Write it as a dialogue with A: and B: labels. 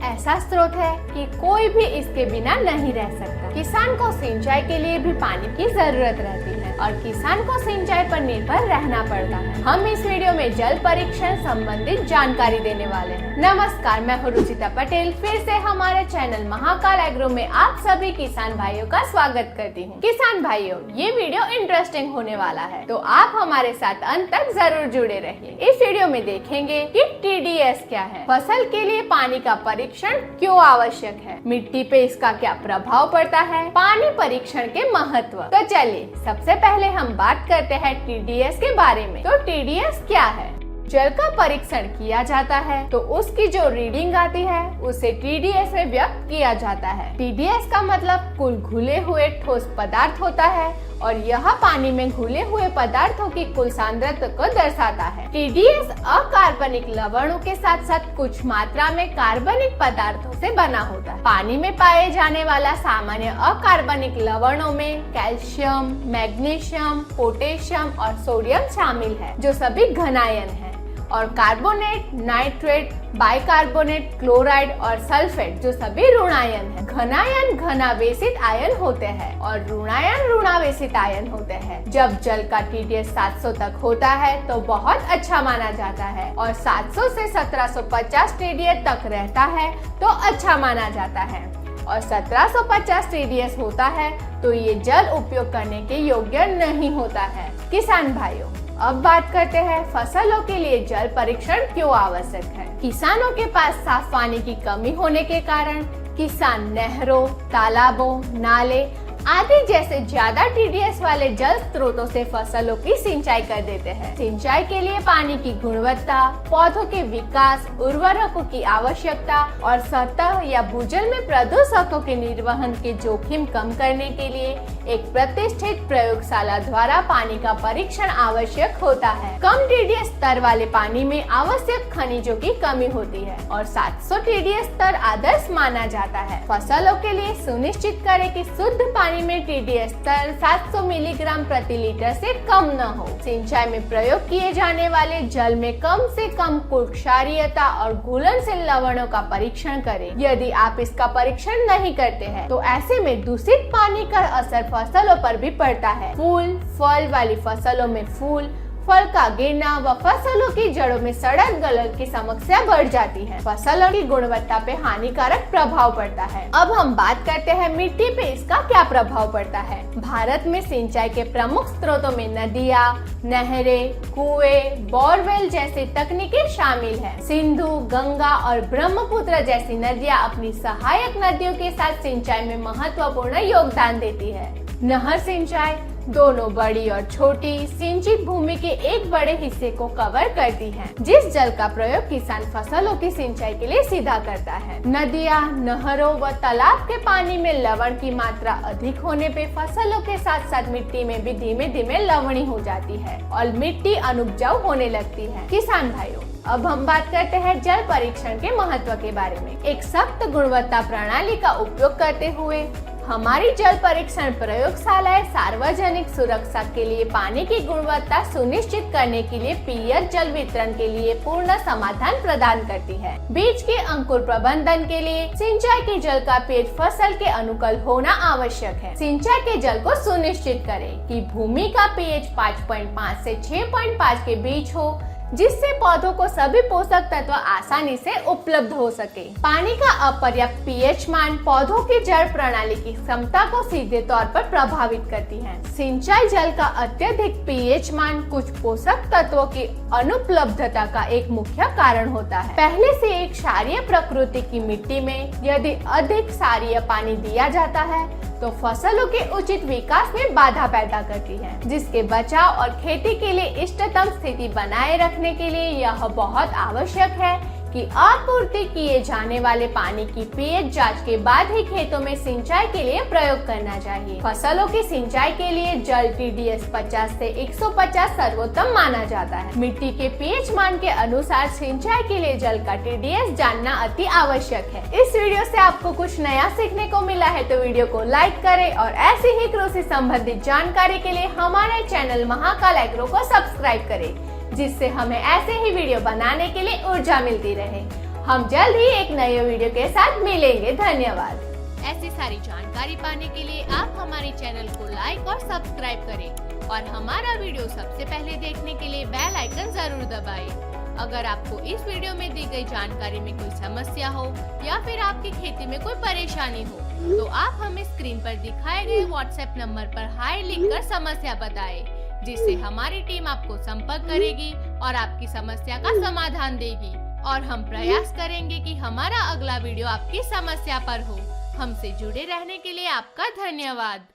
A: ऐसा स्रोत है कि कोई भी इसके बिना नहीं रह सकता। किसान को सिंचाई के लिए भी पानी की जरूरत रहती है और किसान को सिंचाई पर निर्भर रहना पड़ता है। हम इस वीडियो में जल परीक्षण संबंधित जानकारी देने वाले हैं। नमस्कार, मैं हूँ रुचिता पटेल। फिर से हमारे चैनल महाकाल एग्रो में आप सभी किसान भाइयों का स्वागत करती हूँ। किसान भाइयों, ये वीडियो इंटरेस्टिंग होने वाला है, तो आप हमारे साथ अंत तक जरूर जुड़े रहिए। इस वीडियो में देखेंगे कि TDS क्या है, फसल के लिए पानी का परीक्षण क्यों आवश्यक है, मिट्टी पे इसका क्या प्रभाव पड़ता है, पानी परीक्षण के महत्व। तो चलिए सबसे पहले हम बात करते हैं TDS के बारे में। तो TDS क्या है? जल का परीक्षण किया जाता है तो उसकी जो रीडिंग आती है उसे TDS में व्यक्त किया जाता है। TDS का मतलब कुल घुले हुए ठोस पदार्थ होता है और यह पानी में घुले हुए पदार्थों की कुल सांद्रता को दर्शाता है। TDS अकार्बनिक लवणों के साथ साथ कुछ मात्रा में कार्बनिक पदार्थों से बना होता है। पानी में पाए जाने वाला सामान्य अकार्बनिक लवणों में कैल्शियम, मैग्नीशियम, पोटेशियम और सोडियम शामिल है, जो सभी घनायन है, और कार्बोनेट, नाइट्रेट, बाइकार्बोनेट, क्लोराइड और सल्फेट जो सभी ऋणायन है। घनायन घनावेशित आयन होते हैं और ऋणायन ऋणावेशित आयन होते हैं। जब जल का TDS 700 तक होता है तो बहुत अच्छा माना जाता है और 700 से 1750 TDS तक रहता है तो अच्छा माना जाता है, और 1750 TDS होता है तो ये जल उपयोग करने के योग्य नहीं होता है। किसान भाइयों, अब बात करते हैं फसलों के लिए जल परीक्षण क्यों आवश्यक है। किसानों के पास साफ पानी की कमी होने के कारण किसान नहरों, तालाबों, नाले आदि जैसे ज्यादा TDS वाले जल स्रोतों से फसलों की सिंचाई कर देते हैं। सिंचाई के लिए पानी की गुणवत्ता, पौधों के विकास, उर्वरकों की आवश्यकता और सतह या भूजल में प्रदूषकों के निर्वहन के जोखिम कम करने के लिए एक प्रतिष्ठित प्रयोगशाला द्वारा पानी का परीक्षण आवश्यक होता है। कम TDS स्तर वाले पानी में आवश्यक खनिजों की कमी होती है और 700 TDS स्तर आदर्श माना जाता है। फसलों के लिए सुनिश्चित करें कि शुद्ध पानी में TDS स्तर 700 मिलीग्राम प्रति लीटर से कम न हो। सिंचाई में प्रयोग किए जाने वाले जल में कम से कम क्षारीयता और घुलनशील लवणों का परीक्षण करें। यदि आप इसका परीक्षण नहीं करते हैं तो ऐसे में दूषित पानी का असर फसलों पर भी पड़ता है। फूल फल वाली फसलों में फल का गिरना व फसलों की जड़ों में सड़न गलन की समस्या बढ़ जाती है। फसलों की गुणवत्ता पे हानिकारक प्रभाव पड़ता है। अब हम बात करते हैं मिट्टी पे इसका क्या प्रभाव पड़ता है। भारत में सिंचाई के प्रमुख स्रोतों में नदियाँ, नहरें, कुएं, बोरवेल जैसी तकनीकें शामिल हैं। सिंधु, गंगा और ब्रह्मपुत्र जैसी नदियाँ अपनी सहायक नदियों के साथ सिंचाई में महत्वपूर्ण योगदान देती है। नहर सिंचाई दोनों बड़ी और छोटी सिंचित भूमि के एक बड़े हिस्से को कवर करती है, जिस जल का प्रयोग किसान फसलों की सिंचाई के लिए सीधा करता है। नदियाँ, नहरों व तालाब के पानी में लवण की मात्रा अधिक होने पे फसलों के साथ साथ मिट्टी में भी धीमे धीमे लवणी हो जाती है और मिट्टी अनुपजाऊ होने लगती है। किसान भाइयों, अब हम बात करते हैं जल परीक्षण के महत्व के बारे में। एक सख्त गुणवत्ता प्रणाली का उपयोग करते हुए हमारी जल परीक्षण प्रयोगशालाएं सार्वजनिक सुरक्षा के लिए पानी की गुणवत्ता सुनिश्चित करने के लिए पीएच जल वितरण के लिए पूर्ण समाधान प्रदान करती है। बीज के अंकुर प्रबंधन के लिए सिंचाई के जल का पीएच फसल के अनुकूल होना आवश्यक है। सिंचाई के जल को सुनिश्चित करें कि भूमि का पीएच 5.5 से 6.5 के बीच हो, जिससे पौधों को सभी पोषक तत्व आसानी से उपलब्ध हो सके। पानी का अपर्याप्त पीएच मान पौधों की जड़ प्रणाली की क्षमता को सीधे तौर पर प्रभावित करती है। सिंचाई जल का अत्यधिक पीएच मान कुछ पोषक तत्वों की अनुपलब्धता का एक मुख्य कारण होता है। पहले से एक क्षारीय प्रकृति की मिट्टी में यदि अधिक क्षारीय पानी दिया जाता है तो फसलों के उचित विकास में बाधा पैदा करती है, जिसके बचाव और खेती के लिए इष्टतम स्थिति बनाए रखने के लिए यह बहुत आवश्यक है कि आपूर्ति किए जाने वाले पानी की पीएच जांच के बाद ही खेतों में सिंचाई के लिए प्रयोग करना चाहिए। फसलों की सिंचाई के लिए जल TDS 50 से 150 सर्वोत्तम माना जाता है। मिट्टी के पीएच मान के अनुसार सिंचाई के लिए जल का TDS जानना अति आवश्यक है। इस वीडियो से आपको कुछ नया सीखने को मिला है तो वीडियो को लाइक करें और ऐसी ही कृषि संबंधित जानकारी के लिए हमारे चैनल महाकाल एग्रो को सब्सक्राइब करें, जिससे हमें ऐसे ही वीडियो बनाने के लिए ऊर्जा मिलती रहे। हम जल्द ही एक नए वीडियो के साथ मिलेंगे। धन्यवाद।
B: ऐसी सारी जानकारी पाने के लिए आप हमारे चैनल को लाइक और सब्सक्राइब करें और हमारा वीडियो सबसे पहले देखने के लिए बेल आइकन जरूर दबाएं। अगर आपको इस वीडियो में दी गई जानकारी में कोई समस्या हो या फिर आपकी खेती में कोई परेशानी हो तो आप हमें स्क्रीन पर दिखाए गए व्हाट्सएप नंबर पर हाय लिखकर समस्या बताएं, जिससे हमारी टीम आपको संपर्क करेगी और आपकी समस्या का समाधान देगी। और हम प्रयास करेंगे कि हमारा अगला वीडियो आपकी समस्या पर हो। हमसे जुड़े रहने के लिए आपका धन्यवाद।